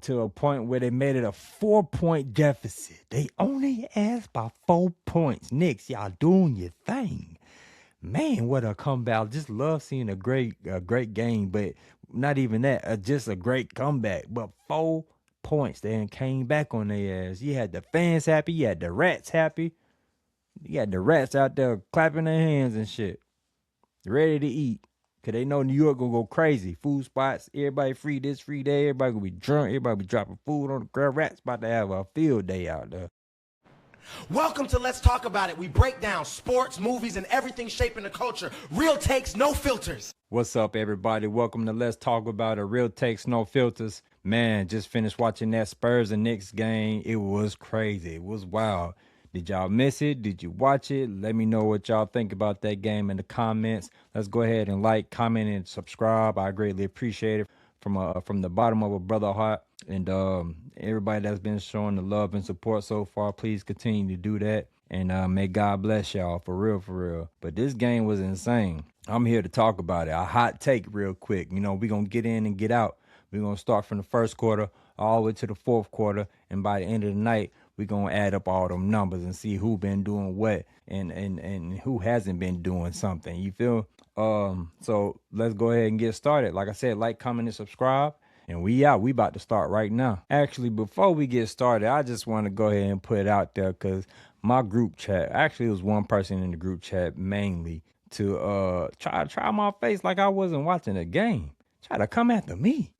to a point where they made it a 4-point deficit. They only asked by 4 points. Knicks, y'all doing your thing. Man, what a comeback. Just love seeing a great game, but not even that, just a great comeback. But 4 points, they came back on their ass. You had the fans happy, you had the rats happy. You had the rats out there clapping their hands and shit, ready to eat. Cause they know New York gonna go crazy. Food spots, everybody free this, free that. Everybody gonna be drunk. Everybody be dropping food on the ground. Rats about to have a field day out there. Welcome to Let's Talk About It. We break down sports, movies, and everything shaping the culture. Real takes, no filters. What's up, everybody? Welcome to Let's Talk About It. Real takes, no filters. Man, just finished watching that Spurs and Knicks game. It was crazy. It was wild. Did y'all miss it? Did you watch it? Let me know what y'all think about that game in the comments. Let's go ahead and like, comment, and subscribe. I greatly appreciate it from the bottom of a brother heart. And everybody that's been showing the love and support so far, please continue to do that. And may God bless y'all, for real, for real. But this game was insane. I'm here to talk about it. A hot take real quick. You know, we're going to get in and get out. We're going to start from the first quarter all the way to the fourth quarter. And by the end of the night, we're going to add up all them numbers and see who been doing what and who hasn't been doing something. You feel? So let's go ahead and get started. Like I said, like, comment, and subscribe. And we out. We about to start right now. Actually, before we get started, I just want to go ahead and put it out there because my group chat, actually it was one person in the group chat mainly to try my face like I wasn't watching the game. Try to come after me.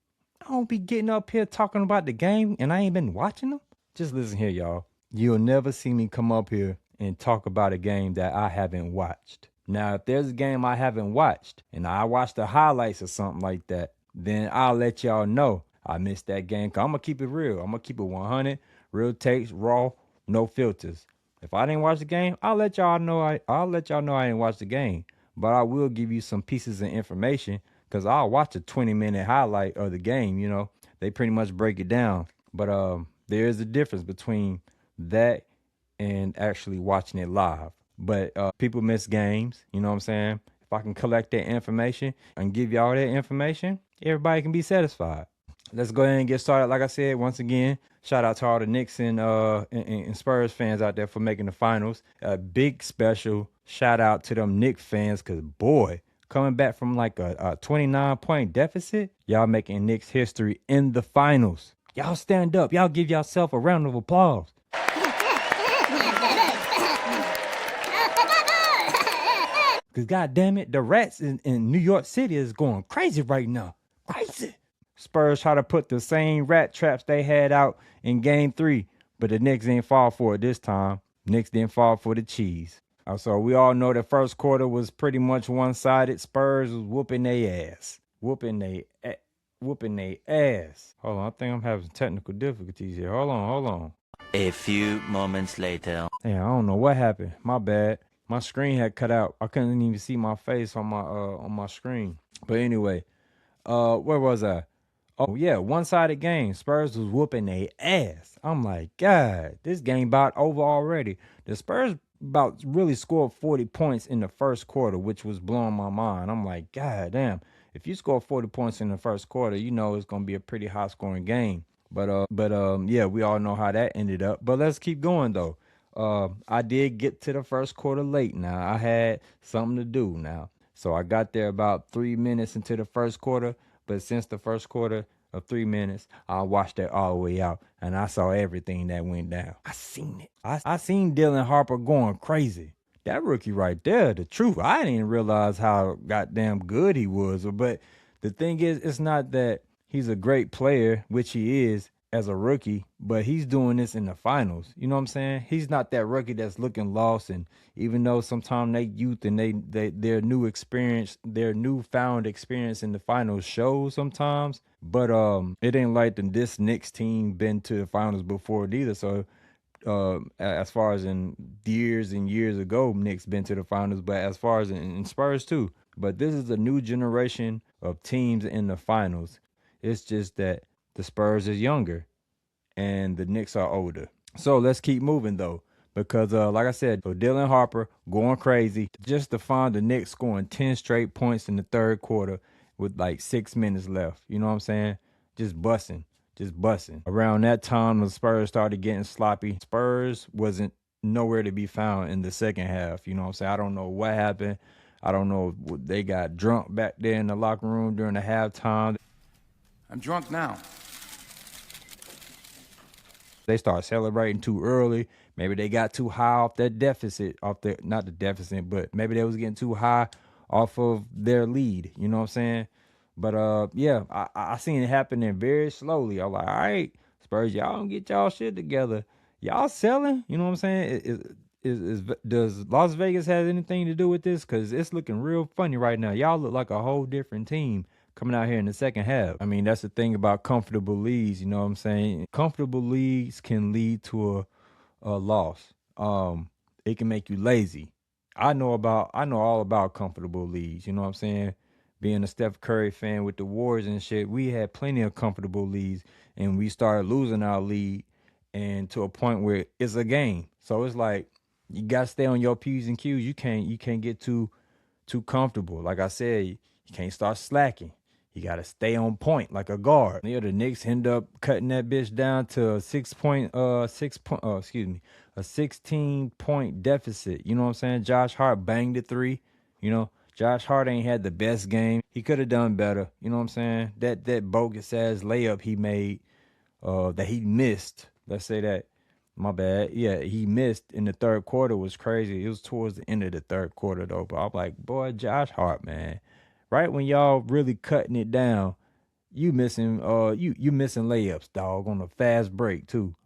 I don't be getting up here talking about the game and I ain't been watching them. Just listen here, y'all. You'll never see me come up here and talk about a game that I haven't watched. Now, if there's a game I haven't watched and I watch the highlights or something like that, then I'll let y'all know I missed that game. Cause I'm going to keep it real. I'm going to keep it 100. Real takes, raw, no filters. If I didn't watch the game, I'll let y'all know I didn't watch the game. But I will give you some pieces of information because I'll watch a 20-minute highlight of the game. You know, they pretty much break it down. But there is a difference between that and actually watching it live. But people miss games, you know what I'm saying? If I can collect that information and give y'all that information, everybody can be satisfied. Let's go ahead and get started. Like I said, once again, shout out to all the Knicks and Spurs fans out there for making the finals. A big special shout out to them Knicks fans because, boy, coming back from like a 29-point deficit, y'all making Knicks history in the finals. Y'all stand up. Y'all give yourself a round of applause. Because, goddamn it, the rats in New York City is going crazy right now. Crazy. Spurs try to put the same rat traps they had out in game 3, but the Knicks didn't fall for it this time. Knicks didn't fall for the cheese. So we all know the first quarter was pretty much one-sided. Spurs was whooping their ass. Whooping their ass. Hold on, I think I'm having technical difficulties here. Hold on. A few moments later. Damn, I don't know what happened. My bad. My screen had cut out. I couldn't even see my face on my screen. But anyway, where was I? Oh yeah, one-sided game. Spurs was whooping their ass. I'm like, God, this game about over already. The Spurs about really scored 40 points in the first quarter, which was blowing my mind. I'm like, God damn. If you score 40 points in the first quarter, you know it's gonna be a pretty high scoring game. But yeah, we all know how that ended up. But let's keep going though. I did get to the first quarter late now. I had something to do now. So I got there about 3 minutes into the first quarter. But since the first quarter of 3 minutes, I watched that all the way out. And I saw everything that went down. I seen it. I seen Dylan Harper going crazy. That rookie right there, the truth. I didn't realize how goddamn good he was. But the thing is, it's not that he's a great player, which he is as a rookie, but he's doing this in the finals. You know what I'm saying? He's not that rookie that's looking lost. And even though sometimes they youth and their new experience, their newfound experience in the finals shows sometimes, but it ain't like this Knicks team been to the finals before either. So as far as in years and years ago, Knicks been to the finals, but as far as in Spurs too. But this is a new generation of teams in the finals. It's just that the Spurs is younger and the Knicks are older. So let's keep moving though, because like I said, so Dylan Harper going crazy just to find the Knicks scoring 10 straight points in the third quarter with like 6 minutes left. You know what I'm saying? Just busting just busting. Around that time, the Spurs started getting sloppy. Spurs wasn't nowhere to be found in the second half. You know what I'm saying? I don't know what happened. I don't know if they got drunk back there in the locker room during the halftime. I'm drunk now. They started celebrating too early. Maybe they got too high off that deficit, not the deficit, but maybe they was getting too high off of their lead. You know what I'm saying? But yeah, I seen it happening very slowly. I was like, all right, Spurs, y'all don't get y'all shit together. Y'all selling? You know what I'm saying? Does Las Vegas have anything to do with this? Because it's looking real funny right now. Y'all look like a whole different team coming out here in the second half. I mean, that's the thing about comfortable leads. You know what I'm saying? Comfortable leads can lead to a loss. It can make you lazy. I know all about comfortable leads. You know what I'm saying? Being a Steph Curry fan with the Warriors and shit, we had plenty of comfortable leads, and we started losing our lead, and to a point where it's a game. So it's like you gotta stay on your P's and Q's. You can't get too comfortable. Like I said, you can't start slacking. You gotta stay on point like a guard. Yeah, the Knicks end up cutting that bitch down to a 16-point deficit. You know what I'm saying? Josh Hart banged the three. You know, Josh Hart ain't had the best game. He could have done better. You know what I'm saying? That bogus ass layup he made, that he missed. Let's say that. My bad. Yeah, he missed in the third quarter was crazy. It was towards the end of the third quarter though. But I'm like, boy, Josh Hart, man. Right when y'all really cutting it down, you missing you missing layups, dog, on a fast break too.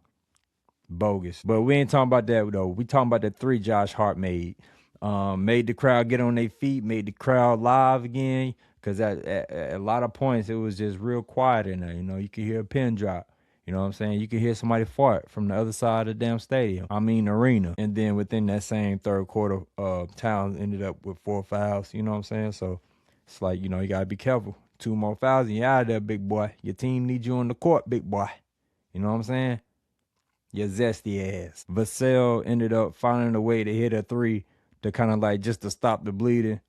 Bogus. But we ain't talking about that though. We talking about the three Josh Hart made. Made the crowd get on their feet, made the crowd live again. Cause at a lot of points it was just real quiet in there. You know, you could hear a pin drop. You know what I'm saying? You could hear somebody fart from the other side of the damn stadium. I mean arena. And then within that same third quarter, Towns ended up with 4 fouls. You know what I'm saying? So it's like, you know, you gotta be careful. 2 more fouls and you're out of there, big boy. Your team needs you on the court, big boy. You know what I'm saying? Your zesty ass. Vassell ended up finding a way to hit a three to kind of like just to stop the bleeding.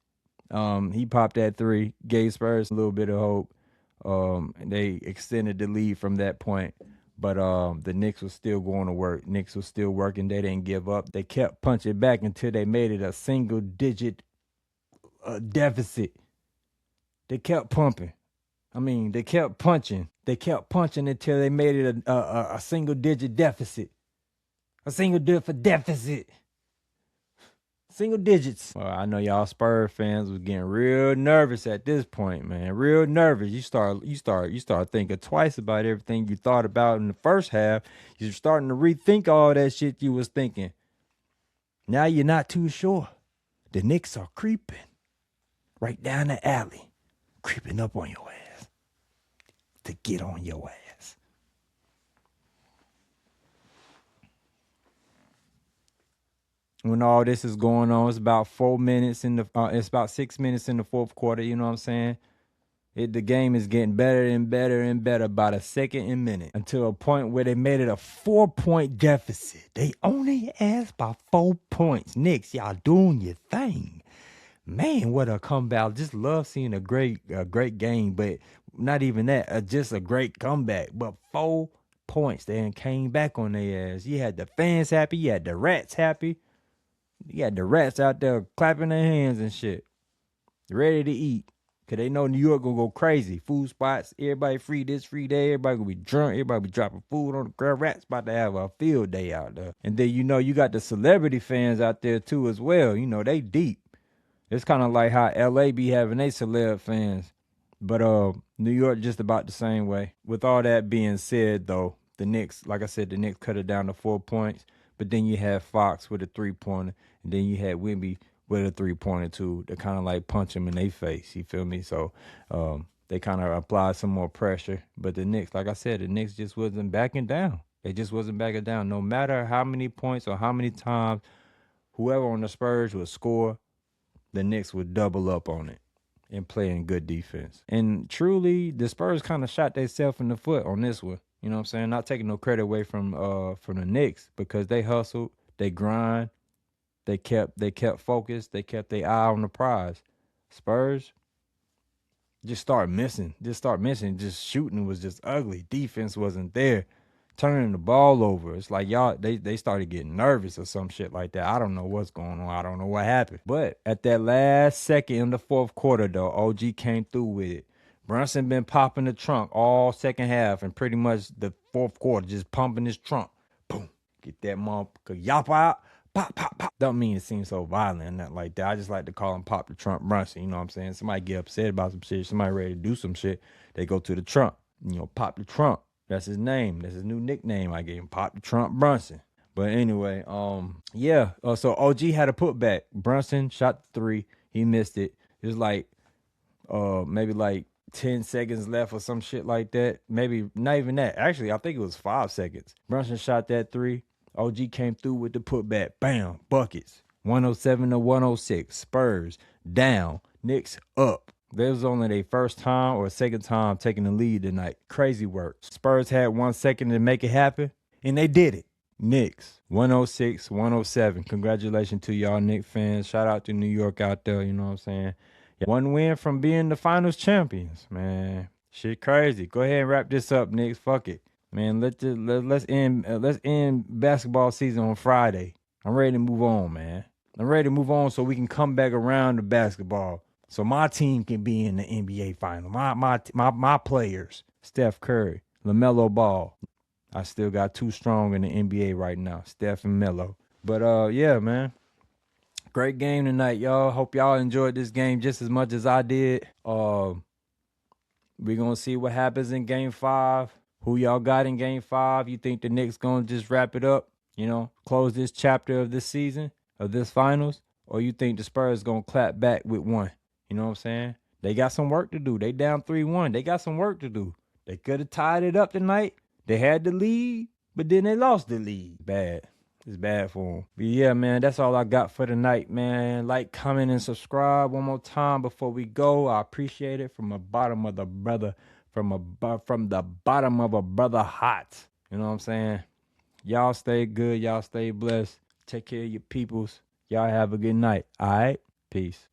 He popped that three, gave Spurs a little bit of hope. And they extended the lead from that point. But the Knicks was still going to work. Knicks was still working. They didn't give up. They kept punching back until they made it a single-digit deficit. They kept pumping. I mean, they kept punching. They kept punching until they made it a single-digit deficit. A single-digit deficit. Single digits. Well, I know y'all Spurs fans was getting real nervous at this point, man. Real nervous. You start thinking twice about everything you thought about in the first half. You're starting to rethink all that shit you was thinking. Now you're not too sure. The Knicks are creeping right down the alley, creeping up on your ass to get on your ass. When all this is going on, it's about 4 minutes in the it's about 6 minutes in the fourth quarter, you know what I'm saying? The game is getting better and better and better about a second a minute until a point where they made it a 4-point deficit. They only asked by 4 points. Knicks, y'all doing your thing. Man, what a comeback. Just love seeing a great game, but not even that, just a great comeback. But 4 points, they came back on their ass. You had the fans happy, you had the rats happy. You got the rats out there clapping their hands and shit, ready to eat. Cause they know New York gonna go crazy. Food spots, everybody free this, free that. Everybody gonna be drunk. Everybody be dropping food on the ground. Rats about to have a field day out there. And then, you know, you got the celebrity fans out there too as well. You know, they deep. It's kind of like how LA be having they celeb fans. But New York just about the same way. With all that being said though, the Knicks, like I said, the Knicks cut it down to 4 points. But then you had Fox with a 3-pointer, and then you had Wemby with a 3-pointer too to kind of like punch him in their face. You feel me? So they kind of applied some more pressure. But the Knicks, like I said, the Knicks just wasn't backing down. They just wasn't backing down. No matter how many points or how many times whoever on the Spurs would score, the Knicks would double up on it and playing good defense. And truly, the Spurs kind of shot themselves in the foot on this one. You know what I'm saying? Not taking no credit away from the Knicks because they hustled, they grind, they kept focused, they kept their eye on the prize. Spurs, just start missing. Just shooting was just ugly. Defense wasn't there. Turning the ball over. It's like y'all, they started getting nervous or some shit like that. I don't know what's going on. I don't know what happened. But at that last second in the fourth quarter, though, OG came through with it. Brunson been popping the trunk all second half and pretty much the fourth quarter, just pumping his trunk. Boom. Get that motherfucker yop out. Pop, pop, pop. Don't mean it seems so violent and nothing like that. I just like to call him Pop the Trunk Brunson. You know what I'm saying? Somebody get upset about some shit. Somebody ready to do some shit. They go to the trunk. You know, Pop the Trunk. That's his name. That's his new nickname. I gave him, Pop the Trunk Brunson. But anyway, yeah. So OG had a putback. Brunson shot the three. He missed it. It was like, maybe like 10 seconds left or some shit like that. Maybe not even that. Actually, I think it was 5 seconds. Brunson shot that three. OG came through with the putback. Bam. Buckets. 107 to 106. Spurs down. Knicks up. This was only their first time or second time taking the lead tonight. Crazy work. Spurs had 1 second to make it happen, and they did it. Knicks 106, 107. Congratulations to y'all Knicks fans. Shout out to New York out there, you know what I'm saying? One win from being the finals champions, man. Shit crazy. Go ahead and wrap this up, Knicks. Fuck it. Man, let's end basketball season on Friday. I'm ready to move on, man. I'm ready to move on so we can come back around to basketball. So my team can be in the NBA final. My players, Steph Curry, LaMelo Ball. I still got 2 strong in the NBA right now, Steph and Melo. But yeah, man. Great game tonight, y'all. Hope y'all enjoyed this game just as much as I did. We're gonna see what happens in game 5. Who y'all got in game 5? You think the Knicks gonna just wrap it up? You know, close this chapter of this season, of this finals? Or you think the Spurs gonna clap back with 1? You know what I'm saying? They got some work to do. They down 3-1. They got some work to do. They could have tied it up tonight. They had the lead, but then they lost the lead. Bad. It's bad for them. But yeah, man, that's all I got for tonight, man. Like, comment, and subscribe one more time before we go. I appreciate it from the bottom of the brother, from the bottom of a brother heart. You know what I'm saying? Y'all stay good. Y'all stay blessed. Take care of your peoples. Y'all have a good night. All right? Peace.